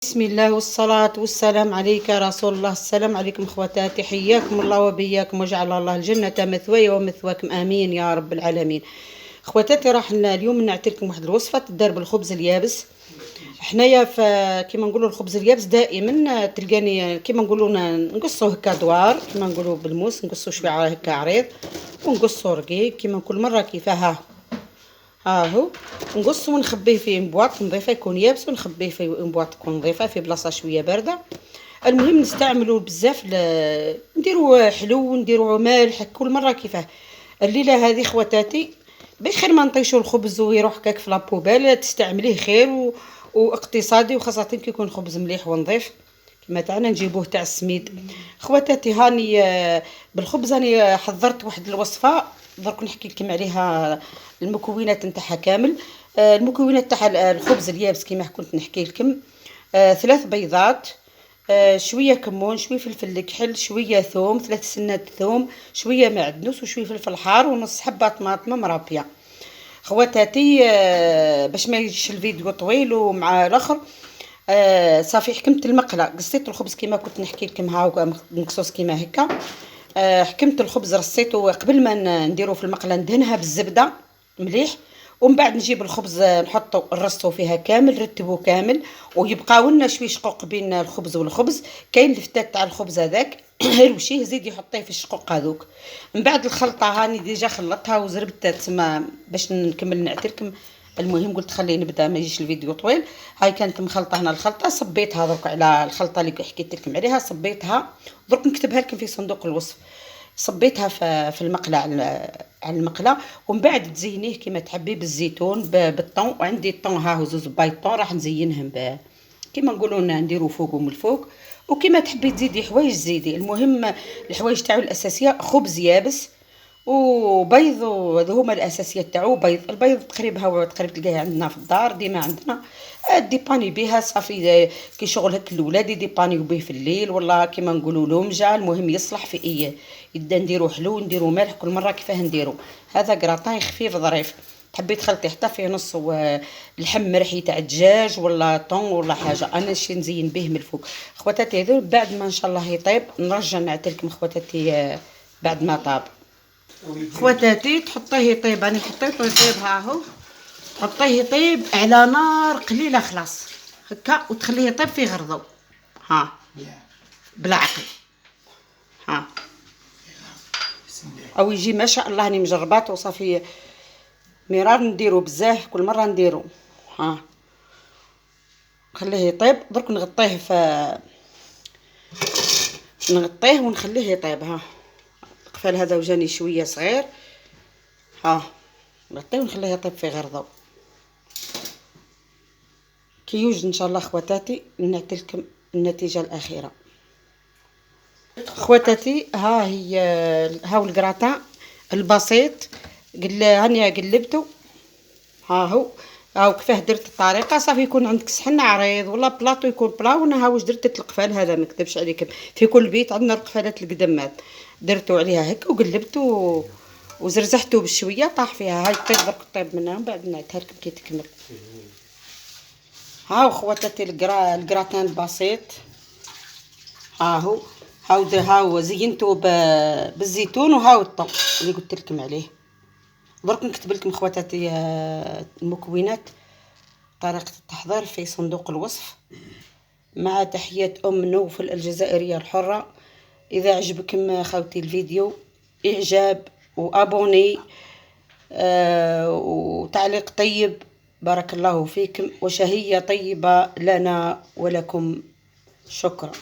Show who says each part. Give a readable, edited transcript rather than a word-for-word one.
Speaker 1: بسم الله والصلاة والسلام عليك يا رسول الله. السلام عليكم خواتاتي، حياكم الله وبياكم، وجعل الله الجنة مثواي ومثواكم، آمين يا رب العالمين. خواتاتي راح اليوم نعطي لكم واحد الوصفة تدار بالخبز اليابس. حنايا كيما نقولوا الخبز اليابس دائما تلقاني كيما نقولوا نقصوه هكا دوار، كيما نقولوا بالموس نقصوه شويه هكا عريض ونقصوه رقيق كيما كل مرة كيفاه. ها هو نقصو ونخبيه في مبواط نظيفه يكون يابس، ونخبيه في مبواط تكون نظيفه في بلاصه شويه بارده. المهم نستعملوا بزاف نديروا حلو ونديروا مالح كل مره كيفاه. الليله هذه خواتاتي بخير ما نطيشوا الخبز ويروح هكاك في لابوبال، تستعمليه خير واقتصادي، وخاصه كي يكون خبز مليح ونظيف كما تاعنا نجيبوه تاع السميد. خواتاتي هاني بالخبز راني حضرت واحد الوصفه درك نحكي لكم عليها المكونات نتاعها كامل. المكونات تاع الخبز اليابس كما كنت نحكي لكم: 3 بيضات، شويه كمون، شويه فلفل الكحل، شويه ثوم، 3 سنات ثوم، شويه معدنوس، وشويه فلفل حار، ونص حبه طماطم مرابيه. خواتاتي باش ما يجيش الفيديو طويل ومع الاخر صافي حكمت المقله، قصيت الخبز كما كنت نحكي لكم هاو مقصوص كما هكا. حكمت الخبز رصيته قبل ما نديرو في المقله، ندهنها بالزبده مليح، ومن بعد نجيب الخبز نحطو نرصو فيها كامل، نرتبو كامل، ويبقاو لنا شويه شقوق بين الخبز والخبز. كاين الفتات تاع الخبز هذاك هروشيه زيدي حطيه في الشقوق هذوك. من بعد الخلطه هاني ديجا خلطتها وزربت تما باش نكمل نعتركم. المهم قلت خليه نبدا ما يجيش الفيديو طويل. هاي كانت مخلطه هنا الخلطه، صبيتها درك على الخلطه اللي حكيت لكم عليها، صبيتها درك نكتبها لكم في صندوق الوصف. صبيتها في المقله على المقله، ومن بعد تزينيه كما تحبي بالزيتون بالطون. وعندي الطون ها هو 2 بايطون راح نزينهم كما نقولوا نديروا فوق ومن الفوق، وكما تحبي تزيدي حوايج زيدي. المهم الحوايج تاعو الاساسيه خبز يابس وبيض، هذو هما الاساسيات تاعو. بيض، البيض تقريبا هو تقريبا تلقاه عندنا في الدار ديما عندنا، ديباني بها صافي. كي شغل هك الاولاد ديبانيو به في الليل ولا كيما نقولوا لومجه. المهم يصلح في اي يدا نديرو حلو نديرو مالح كل مره كيفاه نديرو. هذا كراطاي خفيف ظريف، تحبي تخلطي حتى فيه نص لحم مرحي تاع الدجاج ولا طون ولا حاجه، انا شي نزين به من الفوق. خواتاتي هذو بعد ما ان شاء الله يطيب نرجع نعتلكم خواتاتي بعد ما طاب. خواتاتي تحطيه يطيب، راني حطيته يطيب ها هو، تحطيه يطيب على نار قليله خلاص هكا، وتخليه يطيب في غرضو. ها بالعقل ها، او يجي ما شاء الله. راني مجرباته وصافي مرار نديرو بزاف كل مره نديرو. ها خليه يطيب درك نغطيه نغطيه ونخليه يطيب. ها القفال هذا وجاني شويه صغير، ها نغطيه ونخليه يطيب في غرضو كي يوجد ان شاء الله. خواتاتي نعطيلكم النتيجه الاخيره. خواتاتي ها هي هاو الكراطان البسيط، هاني قلبته. هاو كيفاه درت الطريقه. صافي يكون عندك صحن عريض ولا بلاطو يكون بلا، وانا ها واش درت القفال هذا ما نكذبش عليكم، في كل بيت عندنا القفالات القدمات، درتو عليها هكا وقلبته وزرزحته بشويه طاح فيها. هاي طيب درك طيب منها من بعد نعيطها لكم كي تكمل. هاو خواتاتي الكراتان البسيط، هاو زينته بالزيتون وهاو الطون اللي قلت لكم عليه. درك نكتب لكم خواتاتي المكونات طريقه التحضير في صندوق الوصف. مع تحيات نوفل الجزائريه الحره. اذا عجبكم خوتي الفيديو اعجاب وابوني وتعليق طيب، بارك الله فيكم، وشهية طيبة لنا ولكم. شكرا.